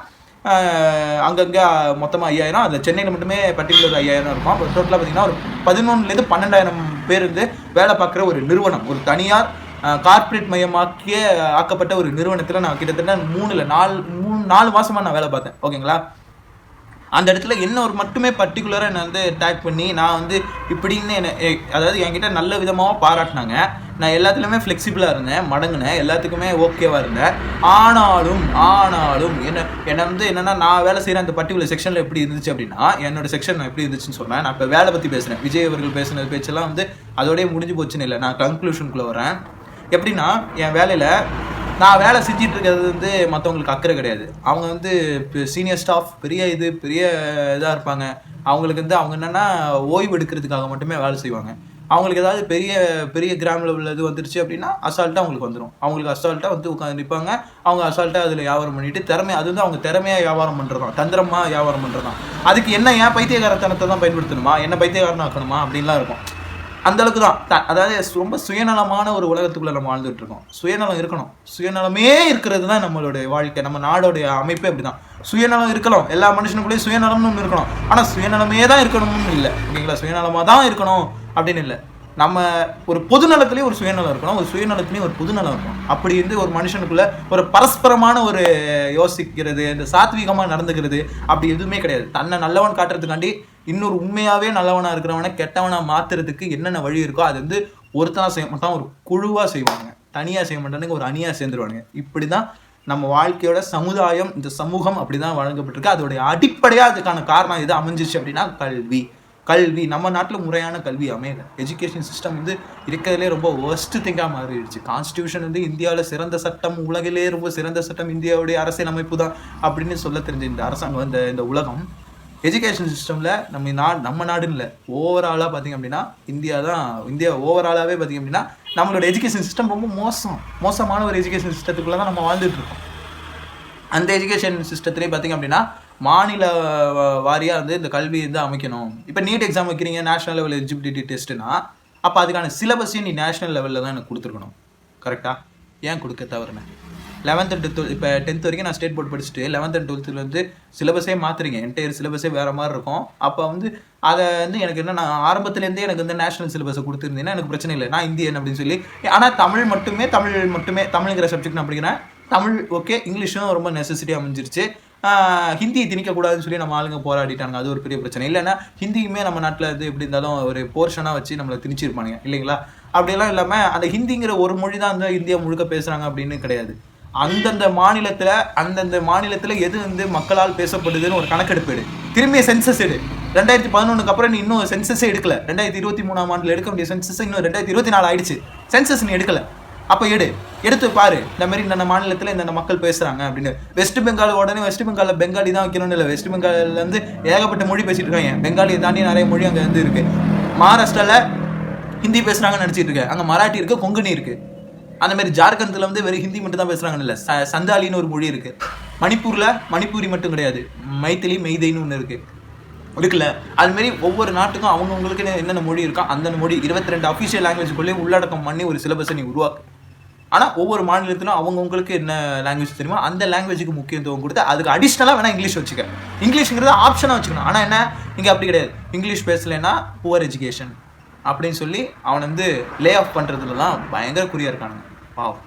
அங்கங்கே மொத்தமாக 5000. அதில் சென்னையில் மட்டுமே பர்டிகுலர் 5000 இருக்கும். அப்போ டோட்டலாக பார்த்திங்கன்னா ஒரு 11,000 12,000 பேர் வந்து வேலை பார்க்குற ஒரு நிறுவனம், ஒரு தனியார் கார்ப்பரேட் மையமாக்கிய ஆக்கப்பட்ட ஒரு நிறுவனத்தில் நான் கிட்டத்தட்ட 4 மாதமாக நான் வேலை பார்த்தேன். ஓகேங்களா? அந்த இடத்துல என்ன ஒரு மட்டுமே பர்டிகுலராக என்னை வந்து டேக் பண்ணி நான் வந்து இப்படின்னு அதாவது என்கிட்ட நல்ல விதமாக பாராட்டினாங்க. நான் எல்லாத்துலேயுமே ஃப்ளெக்சிபிளாக இருந்தேன், மடங்கினேன், எல்லாத்துக்குமே ஓகேவாக இருந்தேன். ஆனாலும் என்னை வந்து என்னென்னா நான் வேலை செய்கிற அந்த பர்டிகுலர் செக்ஷனில் எப்படி இருந்துச்சு அப்படின்னா, என்னோட செக்ஷன் நான் எப்படி இருந்துச்சுன்னு சொன்னேன். நான் இப்போ வேலை பற்றி பேசுகிறேன். விஜய் அவர்கள் பேசுன பேச்செல்லாம் வந்து அதோடய முடிஞ்சு போச்சுன்னு இல்லை. நான் கன்க்ளூஷனுக்குள்ளே வரேன். எப்படின்னா என் வேலையில் நான் வேலை செஞ்சிட்டு இருக்கிறது வந்து மற்றவங்களுக்கு அக்கறை கிடையாது. அவங்க வந்து சீனியர் ஸ்டாஃப் பெரிய இதாக இருப்பாங்க. அவங்களுக்கு வந்து அவங்க என்னென்னா ஓய்வு எடுக்கிறதுக்காக மட்டுமே வேலை செய்வாங்க. அவங்களுக்கு ஏதாவது பெரிய கிராம் லெவலில் இது வந்துருச்சு அப்படின்னா அசால்ட்டாக அவங்களுக்கு வந்துடும். அவங்களுக்கு அசால்ட்டாக வந்து உட்காந்து நிற்பாங்க. அவங்க அசால்ட்டாக அதில் வியாபாரம் பண்ணிவிட்டு அது வந்து அவங்க திறமையாக வியாபாரம் பண்ணுறதான், தந்திரமாக வியாபாரம் பண்ணுறதான். அதுக்கு என்ன ஏன் பைத்தியகாரத்தனத்தை தான் பயன்படுத்தணுமா, என்ன பைத்தியகாரனாக ஆக்கணுமா அப்படின்லாம் இருக்கும். அந்தளவுக்கு தான். அதாவது ரொம்ப சுயநலமான ஒரு உலகத்துக்குள்ளே நம்ம வாழ்ந்துட்டு இருக்கோம். சுயநலம் இருக்கணும். சுயநலமே இருக்கிறது தான் நம்மளுடைய வாழ்க்கை. நம்ம நாடோடைய அமைப்பே அப்படி தான். சுயநலம் இருக்கலாம், எல்லா மனுஷனுக்குள்ளேயும் சுயநலம்னு ஒன்று இருக்கணும். ஆனால் சுயநலமே தான் இருக்கணும்னு இல்லை. ஓகேங்களா? சுயநலமாக தான் இருக்கணும் அப்படின்னு இல்லை. நம்ம ஒரு பொதுநலத்துலேயும் ஒரு சுயநலம் இருக்கணும், ஒரு சுயநலத்துலேயும் ஒரு பொதுநலம் இருக்கணும். அப்படி இருந்து ஒரு மனுஷனுக்குள்ளே ஒரு பரஸ்பரமான ஒரு யோசிக்கிறது, இந்த சாத்வீகமாக நடந்துக்கிறது அப்படி எதுவுமே கிடையாது. தன்னை நல்லவன் காட்டுறதுக்காண்டி இன்னொரு உண்மையாகவே நல்லவனாக இருக்கிறவனை கெட்டவனாக மாற்றுறதுக்கு என்னென்ன வழி இருக்கோ அது வந்து ஒருத்தனாக செய்ய மாட்டான், ஒரு குழுவாக செய்வாங்க. தனியாக செய்ய மாட்டானுங்க, ஒரு அணியாக சேர்ந்துருவானுங்க. இப்படி தான் நம்ம வாழ்க்கையோட சமுதாயம், இந்த சமூகம் அப்படி தான் வழங்கப்பட்டிருக்கு. அதோடைய அடிப்படையாக அதுக்கான காரணம் எது அமைஞ்சிச்சு அப்படின்னா கல்வி. நம்ம நாட்டில் முறையான கல்வி அமையலை. எஜுகேஷன் சிஸ்டம் வந்து இருக்கிறதுலே ரொம்ப ஒர்ஸ்ட் திங்காக மாறிடுச்சு. கான்ஸ்டியூஷன் வந்து இந்தியாவில் சிறந்த சட்டம், உலகிலே ரொம்ப சிறந்த சட்டம் இந்தியாவுடைய அரசியல் அமைப்பு தான் அப்படின்னு சொல்ல தெரிஞ்ச இந்த அரசாங்கம், இந்த உலகம் எஜுகேஷன் சிஸ்டமில் நம்ம நாடுன்னு இல்லை, ஓவராலாக பார்த்திங்க அப்படின்னா இந்தியா ஓவராலாகவே பார்த்திங்க அப்படின்னா நம்மளோட எஜுகேஷன் சிஸ்டம் ரொம்ப மோசமான ஒரு எஜுகேஷன் சிஸ்டத்துக்குள்ளே தான் நம்ம வாழ்ந்துட்டு இருக்கோம். அந்த எஜுகேஷன் சிஸ்டத்துலேயே பார்த்திங்க அப்படின்னா மாநில வாரியாக வந்து இந்த கல்வி வந்து அமைக்கணும். இப்போ நீட் எக்ஸாம் வைக்கிறீங்க, நேஷனல் லெவல் எலிஜிபிலிட்டி டெஸ்ட்டுனா அப்போ அதுக்கான சிலபஸையும் நீ நேஷனல் லெவலில் தான் எனக்கு கொடுத்துருக்கணும். கரெக்டாக ஏன் கொடுக்க தவறுனேன்? 11th and 12th இப்போ 10th வரைக்கும் நான் ஸ்டேட் போர்ட் படிச்சுட்டு 11th and 12th வந்து சிலபஸே மாற்றுறீங்க, என்டையர் சிலபஸே வேறு மாதிரி இருக்கும். அப்போ வந்து அதை வந்து எனக்கு என்ன, நான் ஆரம்பத்துலேருந்தே எனக்கு வந்து நேஷனல் சிலபஸை கொடுத்துருந்தீங்கன்னா எனக்கு பிரச்சனை இல்லை, நான் இந்தியன் அப்படின்னு சொல்லி. ஆனால் தமிழ்ங்கிற சப்ஜெக்ட் நான் படிக்கிறேன். தமிழ் ஓகே, இங்கிலீஷும் ரொம்ப நெசசிட்டி அமைஞ்சிருச்சு. ஹிந்தி திணிக்கக்கூடாதுன்னு சொல்லி நம்ம ஆளுங்க போராடிட்டாங்க, அது ஒரு பெரிய பிரச்சனை. இல்லைன்னா ஹிந்தியுமே நம்ம நாட்டில் இது எப்படி இருந்தாலும் ஒரு போர்ஷனாக வச்சு நம்மளை திணிச்சிருப்பானுங்க இல்லைங்களா? அப்படியெல்லாம் இல்லாமல் அந்த ஹிந்திங்கிற ஒரு மொழி தான் வந்து இந்தியா முழுக்க பேசுகிறாங்க அப்படின்னு கிடையாது. அந்தந்த மாநிலத்தில் எது வந்து மக்களால் பேசப்படுதுன்னு ஒரு கணக்கெடுப்பு எடு, திரும்பிய சென்சஸ் எடு. 2011 அப்புறம் நீ இன்னும் சென்சஸே எடுக்கல. 2023ஆம் ஆண்டில் எடுக்க வேண்டிய சென்சஸ் இன்னும் 2024 ஆயிடுச்சு, சென்சஸ் நீ எடுக்கல. அப்போ எடுத்து பாரு, இந்த மாதிரி இந்த மாநிலத்தில் இந்த மக்கள் பேசுகிறாங்க அப்படின்னு. வெஸ்ட் பெங்காலில் பெங்காலி தான் வைக்கணும்னு இல்லை, வெஸ்ட் பெங்காலில் வந்து ஏகப்பட்ட மொழி பேசிட்டு இருக்காங்க. பெங்காலியை தாண்டி நிறைய மொழி அங்கே வந்து இருக்குது. மகாராஷ்டிராவில் ஹிந்தி பேசுகிறாங்கன்னு நினச்சிட்டு இருக்கேன், அங்கே மராட்டி இருக்குது, கொங்கணி இருக்குது. அந்த மாதிரி ஜார்க்கண்டில் வந்து வெறும் ஹிந்தி மட்டும் தான் பேசுகிறாங்கன்னு இல்லை, சந்தாலின்னு ஒரு மொழி இருக்குது. மணிப்பூரி மட்டும் கிடையாது, மெய்தைன்னு ஒன்று இருக்குல்ல. அதுமாரி ஒவ்வொரு நாட்டுக்கும் அவங்கவுங்களுக்கு என்னென்ன மொழி இருக்கோ அந்தந்த மொழி 22 அஃபிஷியல் லாங்குவேஜுக்குள்ளேயே உள்ளடக்கம் பண்ணி ஒரு சிலபஸை நீ உருவாக்கு. ஆனால் ஒவ்வொரு மாநிலத்திலும் அவங்கவுங்களுக்கு என்ன லாங்குவேஜ் தெரியுமோ அந்த லாங்குவேஜுக்கு முக்கியத்துவம் கொடுத்து அதுக்கு அடிஷ்னலாக வேணால் இங்கிலீஷ் வச்சுக்க. இங்கிலீஷுங்கிறது ஆப்ஷனாக வச்சுக்கணும். ஆனால் என்ன, இங்கே அப்படி கிடையாது. இங்கிலீஷ் பேசலைன்னா புவர் எஜுகேஷன் அப்படின்னு சொல்லி அவனை வந்து லே ஆஃப் பண்ணுறதுல தான் பயங்கர குறியாக இருக்கானுங்க. பாவம்.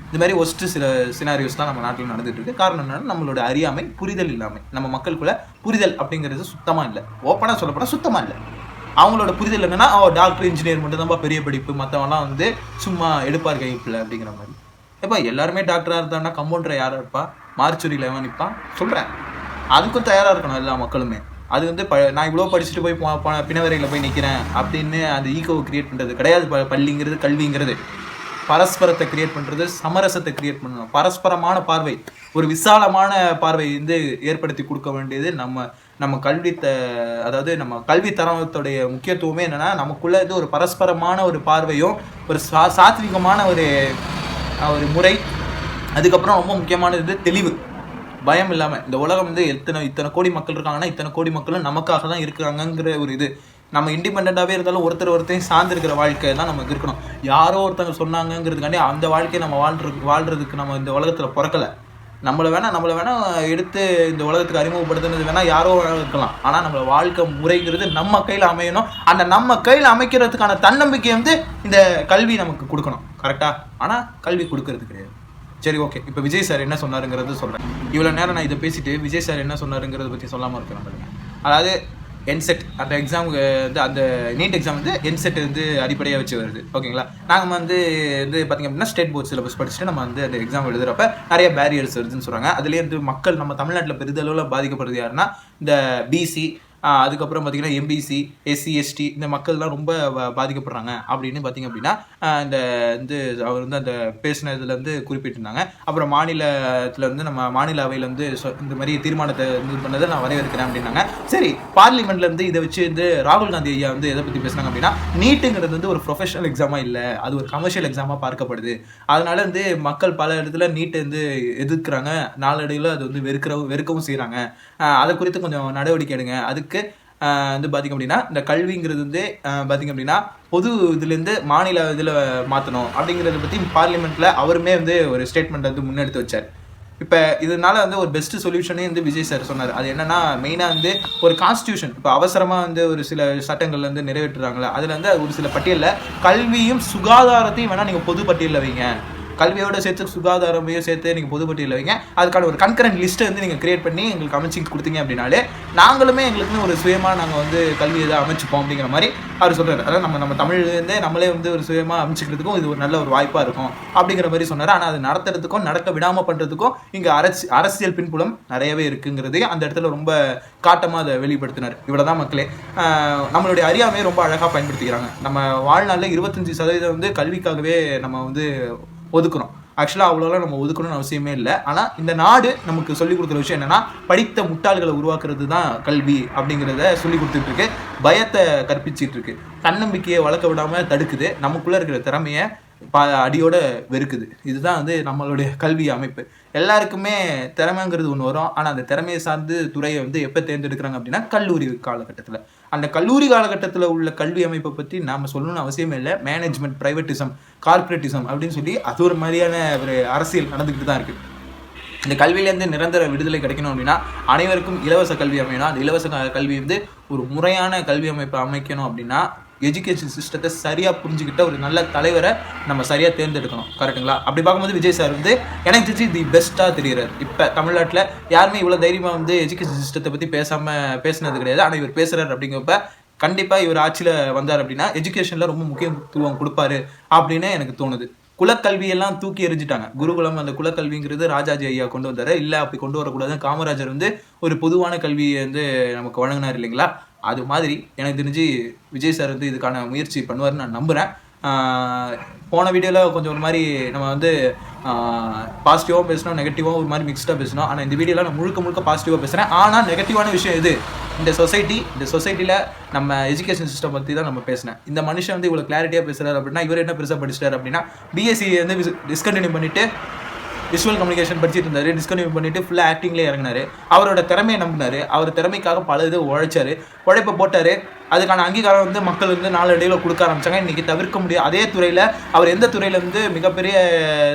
இந்த மாதிரி ஒஸ்ட்டு சில சினாரியோஸ் தான் நம்ம நாட்டில் நடந்துட்டு இருக்கு. காரணம் என்னன்னா நம்மளோட அறியாமை, புரிதல் இல்லாமல். நம்ம மக்களுக்குள்ள புரிதல் அப்படிங்கிறது சுத்தமாக இல்லை. ஓப்பனாக சொல்லப்போனால் சுத்தமாக இல்லை. அவங்களோட புரிதல் என்னன்னா டாக்டர் இன்ஜினியர் மட்டும் தான்ப்பா பெரிய படிப்பு, மற்றவங்களாம் வந்து சும்மா எடுப்பார் கைப்பில்லை அப்படிங்கிற மாதிரி. எப்போ எல்லாருமே டாக்டராக இருந்தாங்கன்னா கம்பவுண்டரை யாராக இருப்பா, மார்ச்சுரியில் எவன் நிற்பான் சொல்கிறேன். அதுக்கும் தயாராக இருக்கணும் எல்லா மக்களுமே. அது வந்து நான் இவ்வளோ படிச்சுட்டு போய் பிணவரையில் போய் நிற்கிறேன் அப்படின்னு அந்த ஈகோவை கிரியேட் பண்ணுறது கிடையாது. பள்ளிங்கிறது, கல்விங்கிறது பரஸ்பரத்தை கிரியேட் பண்ணுறது, சமரசத்தை கிரியேட் பண்ணணும். பரஸ்பரமான பார்வை, ஒரு விசாலமான பார்வை வந்து ஏற்படுத்தி கொடுக்க வேண்டியது நம்ம அதாவது நம்ம கல்வி தரத்துடைய முக்கியத்துவமே என்னென்னா நமக்குள்ளே இது ஒரு பரஸ்பரமான ஒரு பார்வையும் ஒரு சாத்விகமான ஒரு முறை. அதுக்கப்புறம் ரொம்ப முக்கியமானது தெளிவு, பயம் இல்லாமல். இந்த உலகம் வந்து இத்தனை கோடி மக்கள் இருக்காங்கன்னா இத்தனை கோடி மக்களும் நமக்காக தான் இருக்காங்கங்கிற ஒரு இது. நம்ம இண்டிபெண்ட்டாகவே இருந்தாலும் ஒருத்தரையும் சார்ந்திருக்கிற வாழ்க்கை தான் நமக்கு இருக்கணும். யாரோ ஒருத்தங்க சொன்னாங்கங்கிறதுக்காண்டி அந்த வாழ்க்கையை நம்ம வாழ்றதுக்கு நம்ம இந்த உலகத்தில் பிறக்கலை. நம்மளை வேணா எடுத்து இந்த உலகத்துக்கு அறிமுகப்படுத்துனது வேணால் யாரோ இருக்கலாம். ஆனால் நம்மளை வாழ்க்கை முறைங்கிறது நம்ம கையில் அமையணும். அந்த நம்ம கையில் அமைக்கிறதுக்கான தன்னம்பிக்கை வந்து இந்த கல்வி நமக்கு கொடுக்கணும். கரெக்டாக? ஆனால் கல்வி கொடுக்கறது கிடையாது. சரி, ஓகே. இப்போ விஜய் சார் என்ன சொன்னாருங்கிறது சொல்கிறேன். இவ்வளோ நேரம் நான் இதை பேசிட்டு விஜய் சார் என்ன சொன்னாருங்கிறத பற்றி சொல்லாமல் இருக்கிறேன். அதாவது என்செட் அந்த எக்ஸாமுக்கு வந்து அந்த நீட் எக்ஸாம் வந்து என்செட் வந்து அடிப்படையாக வச்சு வருது. ஓகேங்களா? நாங்கள் வந்து பார்த்திங்க அப்படின்னா ஸ்டேட் போர்ட் சிலபஸ் படிச்சுட்டு நம்ம வந்து அந்த எக்ஸாம் எழுதுகிறப்ப நிறைய பேரியர்ஸ் வருதுன்னு சொல்கிறாங்க. அதுலேயே வந்து மக்கள் நம்ம தமிழ்நாட்டில் பெரிதளவில் பாதிக்கப்படுறது யாருன்னா இந்த பிசி, அதுக்கப்புறம் பார்த்திங்கன்னா எம்பிசி, எஸ்சி, எஸ்டி இந்த மக்கள்லாம் ரொம்ப பாதிக்கப்படுறாங்க அப்படின்னு பார்த்திங்க அப்படின்னா இந்த வந்து அவர் வந்து அந்த பேசின இதில் வந்து குறிப்பிட்டிருந்தாங்க. அப்புறம் மாநிலத்தில் வந்து நம்ம மாநில அவையில் வந்து இந்த மாதிரி தீர்மானத்தை இது பண்ணதை நான் வரவேற்கிறேன் அப்படின்னாங்க. சரி, பார்லிமெண்ட்லேருந்து இதை வச்சு வந்து ராகுல் காந்தி ஐயா வந்து எதை பற்றி பேசுனாங்க அப்படின்னா நீட்டுங்கிறது வந்து ஒரு ப்ரொஃபஷனல் எக்ஸாமாக இல்லை, அது ஒரு கமர்ஷியல் எக்ஸாமாக பார்க்கப்படுது. அதனால வந்து மக்கள் பல இடத்துல நீட்டை வந்து எதிர்க்கிறாங்க, நாளடைவில் அது வந்து வெறுக்கவும் செய்கிறாங்க. அதை குறித்து கொஞ்சம் நடவடிக்கை எடுங்க. அதுக்கு வந்து பார்த்திங்க அப்படின்னா இந்த கல்விங்கிறது வந்து பார்த்திங்க அப்படின்னா பொது இதுலேருந்து மாநில இதில் மாற்றணும் அப்படிங்கிறத பற்றி பார்லிமெண்ட்டில் அவருமே வந்து ஒரு ஸ்டேட்மெண்ட் வந்து முன்னெடுத்து வச்சார். இப்போ இதனால வந்து ஒரு பெஸ்ட் சொல்யூஷனே வந்து விஜய் சார் சொன்னார். அது என்னன்னா மெயினாக வந்து ஒரு கான்ஸ்டியூஷன் இப்போ அவசரமாக வந்து ஒரு சில சட்டங்கள் வந்து நிறைவேற்றுறாங்களே அதில் வந்து ஒரு சில பட்டியலில் கல்வியும் சுகாதாரத்தையும் வேணால் நீங்கள் பொது பட்டியலில் வைங்க. கல்வியோட சேர்த்து சுகாதாரமையும் சேர்த்து நீங்கள் பொதுப்பட்டியலில் வைங்க. அதுக்கான ஒரு கன்கரண்ட் லிஸ்ட்டை வந்து நீங்கள் கிரியேட் பண்ணி எங்களுக்கு அமைச்சு கொடுத்தீங்க அப்படின்னாலே நாங்களுமே எங்களுக்குன்னு ஒரு சுயமாக நாங்கள் வந்து கல்வி இதை அமைச்சுப்போம் அப்படிங்கிற மாதிரி அவர் சொல்கிறார். அதாவது நம்ம தமிழ்லேருந்தே நம்மளே வந்து ஒரு சுயமாக அமைச்சிக்கிறதுக்கும் இது ஒரு நல்ல ஒரு வாய்ப்பாக இருக்கும் அப்படிங்கிற மாதிரி சொன்னார். ஆனால் அது நடத்துறதுக்கும் நடக்க விடாமல் பண்ணுறதுக்கும் இங்கே அரசியல் பின்புலம் நிறையவே இருக்குங்கிறதையும் அந்த இடத்துல ரொம்ப காட்டமாக அதை வெளிப்படுத்தினார். இவ்வளோதான் மக்களே. நம்மளுடைய அறியாமையை ரொம்ப அழகாக பயன்படுத்திக்கிறாங்க. நம்ம வாழ்நாளில் 25% வந்து கல்விக்காகவே நம்ம வந்து ஒதுக்குறோம். ஆக்சுவலாக அவ்வளோலாம் நம்ம ஒதுக்கணும்னு அவசியமே இல்லை. ஆனால் இந்த நாடு நமக்கு சொல்லிக் கொடுக்குற விஷயம் என்னென்னா, படித்த முட்டாள்களை உருவாக்குறது தான் கல்வி அப்படிங்கிறத சொல்லி கொடுத்துட்ருக்கு. பயத்தை கற்பிச்சிட்டு இருக்கு, தன்னம்பிக்கையை வளர்க்க விடாமல் தடுக்குது, நமக்குள்ளே இருக்கிற திறமையை அடியோட வெறுக்குது. இதுதான் வந்து நம்மளுடைய கல்வி அமைப்பு. எல்லாருக்குமே திறமைங்கிறது ஒன்று வரும். ஆனால் அந்த திறமையை சார்ந்து துறையை வந்து எப்போ தேர்ந்தெடுக்கிறாங்க அப்படின்னா கல்லூரி காலகட்டத்தில். அந்த கல்லூரி காலகட்டத்தில் உள்ள கல்வி அமைப்பை பற்றி நாம் சொல்லணும்னு அவசியமே இல்லை. மேனேஜ்மெண்ட், ப்ரைவேட்டிசம், கார்பரேட்டிசம் அப்படின்னு சொல்லி அது ஒரு மாதிரியான ஒரு அரசியல் நடந்துக்கிட்டு தான் இருக்குது. இந்த கல்வியிலேருந்து நிரந்தர விடுதலை கிடைக்கணும் அப்படின்னா அனைவருக்கும் இலவச கல்வி அமையணும். அந்த இலவச கல்வி வந்து ஒரு முறையான கல்வி அமைப்பை அமைக்கணும் அப்படின்னா எஜுகேஷன் சிஸ்டத்தை சரியாக புரிஞ்சுக்கிட்ட ஒரு நல்ல தலைவரை நம்ம சரியாக தேர்ந்தெடுக்கணும். கரெக்டுங்களா? அப்படி பார்க்கும்போது விஜய் சார் வந்து எனக்கு தெரிஞ்சு தி பெஸ்ட்டாக தெரிகிறார். இப்போ தமிழ்நாட்டில் யாருமே இவ்வளோ தைரியமாக வந்து எஜுகேஷன் சிஸ்டத்தை பற்றி பேசினது கிடையாது. ஆனால் இவர் பேசுகிறார் அப்படிங்கிறப்ப கண்டிப்பாக இவர் ஆட்சியில் வந்தார் அப்படின்னா எஜுகேஷனில் ரொம்ப முக்கியத்துவம் கொடுப்பாரு அப்படின்னு எனக்கு தோணுது. குலக்கல்வியெல்லாம் தூக்கி எறிஞ்சிட்டாங்க. குருகுலம், அந்த குலக்கல்விங்கிறது ராஜாஜி ஐயா கொண்டு வந்தார். இல்லை அப்படி கொண்டு வரக்கூடாது, காமராஜர் வந்து ஒரு பொதுவான கல்வியை வந்து நமக்கு வழங்கினார் இல்லைங்களா? அது மாதிரி எனக்கு தெரிஞ்சு விஜய் சார் வந்து இதுக்கான முயற்சி பண்ணுவார்னு நான் நம்புகிறேன். போன வீடியோவில் கொஞ்சம் ஒரு மாதிரி நம்ம வந்து பாசிட்டிவாகவும் பேசணும், நெகட்டிவாகவும் ஒரு மாதிரி மிக்ஸ்டாக பேசணும். ஆனால் இந்த வீடியோவில் நான் முழுக்க பாசிட்டிவாக பேசுகிறேன். ஆனால் நெகட்டிவான விஷயம் இது, இந்த சொசைட்டியில் நம்ம எஜுகேஷன் சிஸ்டம் பற்றி தான் நம்ம பேசினேன். இந்த மனுஷன் வந்து இவ்வளோ கிளாரிட்டியாக பேசுகிறார் அப்படின்னா இவர் என்ன பெருசாக படிச்சிட்டார் அப்படின்னா பிஎஸ்சி வந்து டிஸ்கண்டினியூ பண்ணிவிட்டு விஷுவல் கம்யூனிகேஷன் படிச்சுட்டு இருந்தார். டிஸ்கண்டினியூ பண்ணிவிட்டு ஃபுல்லாக ஆக்டிங்லேயே இறங்கினார். அவரோட திறமையை நம்பினார். அவர் திறமைக்காக பல இது உழைப்பை போட்டார். அதுக்கான அங்கீகாரம் வந்து மக்கள் வந்து நாளடைவில் கொடுக்க ஆரம்பித்தாங்க. இன்றைக்கி தவிர்க்க முடியாது. அதே துறையில் அவர் எந்த துறையில் வந்து மிகப்பெரிய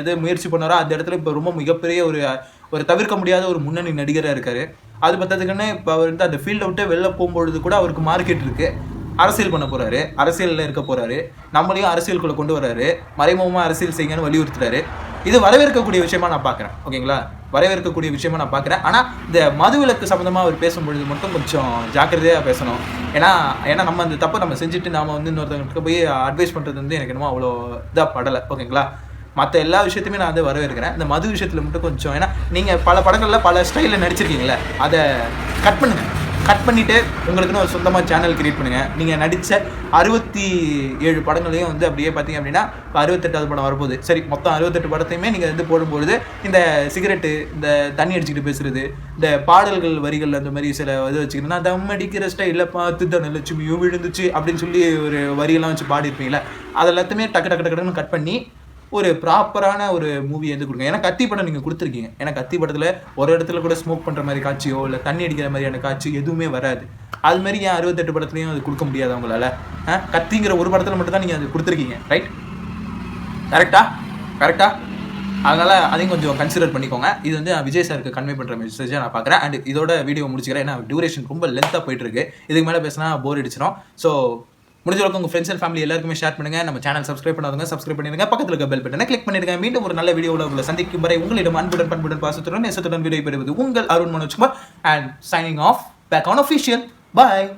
இது முயற்சி பண்ணாரோ அந்த இடத்துல இப்போ ரொம்ப மிகப்பெரிய ஒரு தவிர்க்க முடியாத ஒரு முன்னணி நடிகராக இருக்கார். அது பற்றதுக்குன்னு இப்போ அவர் வந்து அந்த ஃபீல்டை விட்டு வெளில போகும்பொழுது கூட அவருக்கு மார்க்கெட் இருக்குது. அரசியல் பண்ண போகிறாரு, அரசியலில் இருக்க போகிறாரு, நம்மளையும் அரசியலுக்குள்ளே கொண்டு வர்றாரு, மறைமுகமாக அரசியல் செய்யுங்கன்னு வலியுறுத்துறாரு. இது வரவேற்கக்கூடிய விஷயமா நான் பார்க்குறேன். ஓகேங்களா? வரவேற்கக்கூடிய விஷயமா நான் பார்க்குறேன். ஆனால் இந்த மதுவிலக்கு சம்மந்தமாக அவர் பேசும்பொழுது மட்டும் கொஞ்சம் ஜாக்கிரதையாக பேசணும். ஏன்னா நம்ம அந்த தப்பை நம்ம செஞ்சுட்டு நாம் வந்து இன்னொருத்தவங்களுக்கு போய் அட்வைஸ் பண்ணுறது வந்து எனக்கு என்னமோ அவ்வளோ இதாக படலை. ஓகேங்களா? மற்ற எல்லா விஷயத்தையுமே நான் வந்து வரவேற்கிறேன். இந்த மது விஷயத்தில் மட்டும் கொஞ்சம், ஏன்னா நீங்கள் பல படங்களில் பல ஸ்டைலில் நடிச்சிருக்கீங்களே, அதை கட் பண்ணுங்கள். கட் பண்ணிவிட்டு உங்களுக்குன்னு ஒரு சொந்தமாக சேனல் கிரியேட் பண்ணுங்கள். நீங்கள் நடித்த 67 படங்களையும் வந்து அப்படியே பார்த்தீங்க அப்படின்னா இப்போ 68வது படம் வரப்போகுது. சரி, மொத்தம் 68 படத்தையுமே நீங்கள் வந்து போடும்பொழுது இந்த சிகரெட்டு, இந்த தண்ணி அடிச்சுக்கிட்டு பேசுகிறது, இந்த பாடல்கள் வரிகள் அந்த மாதிரி சில இது வச்சுக்கிட்டோன்னா தம் அடிக்கிற ஸ்டைலில் பார்த்து தான் லட்சுமியும் விழுந்துச்சு அப்படின்னு சொல்லி ஒரு வரியெல்லாம் வச்சு பாடிருப்பீங்களா, அது எல்லாத்தையுமே டக்குன்னு கட் பண்ணி ஒரு ப்ராப்பரான ஒரு மூவி வந்து கொடுங்க. ஏன்னா கத்தி படம் நீங்கள் கொடுத்துருக்கீங்க. ஏன்னா கத்தி படத்தில் ஒரு இடத்துல கூட ஸ்மோக் பண்ணுற மாதிரி காட்சியோ இல்லை தண்ணி அடிக்கிற மாதிரியான காட்சி எதுவுமே வராது. அது மாதிரி ஏன் 68 படத்துலையும் அது கொடுக்க முடியாது அவங்களால? கத்திங்கிற ஒரு படத்தில் மட்டும் தான் நீங்கள் அது கொடுத்துருக்கீங்க. ரைட்? கரெக்டா? அதனால் அதையும் கொஞ்சம் கன்சிடர் பண்ணிக்கோங்க. இது வந்து விஜய் சாருக்கு கன்வே பண்ணுற மெசேஜாக நான் பார்க்குறேன். அண்ட் இதோட வீடியோ முடிச்சுக்கிறேன். ஏன்னா டியூரேஷன் ரொம்ப லென்த்தாக போயிட்டுருக்கு. இதுக்கு மேலே பேசினா போர் அடிச்சிடும். ஸோ முடிஞ்ச அளவுக்கு உங்கள் ஃப்ரெண்ட்ஸ் அண்ட் ஃபேமிலி எல்லாருக்குமே ஷேர் பண்ணுங்க. நம்ம சேனல் சப்ஸ்கிரைப் பண்ணாதவங்க சப்ஸ்கிரைப் பண்ணிடுங்க. பக்கத்தில் இருக்க பெல் பட்டனை கிளிக் பண்ணிடுங்க. மீண்டும் ஒரு நல்ல வீடியோவில் உங்களை சந்திக்கும் வரை உங்களிடம் அன்புடன் பண்புடன் பாசத்துடன் நேசத்துடன் விடைபெறுவது உங்கள் Arun Manojkumar. And signing off back on official. Bye.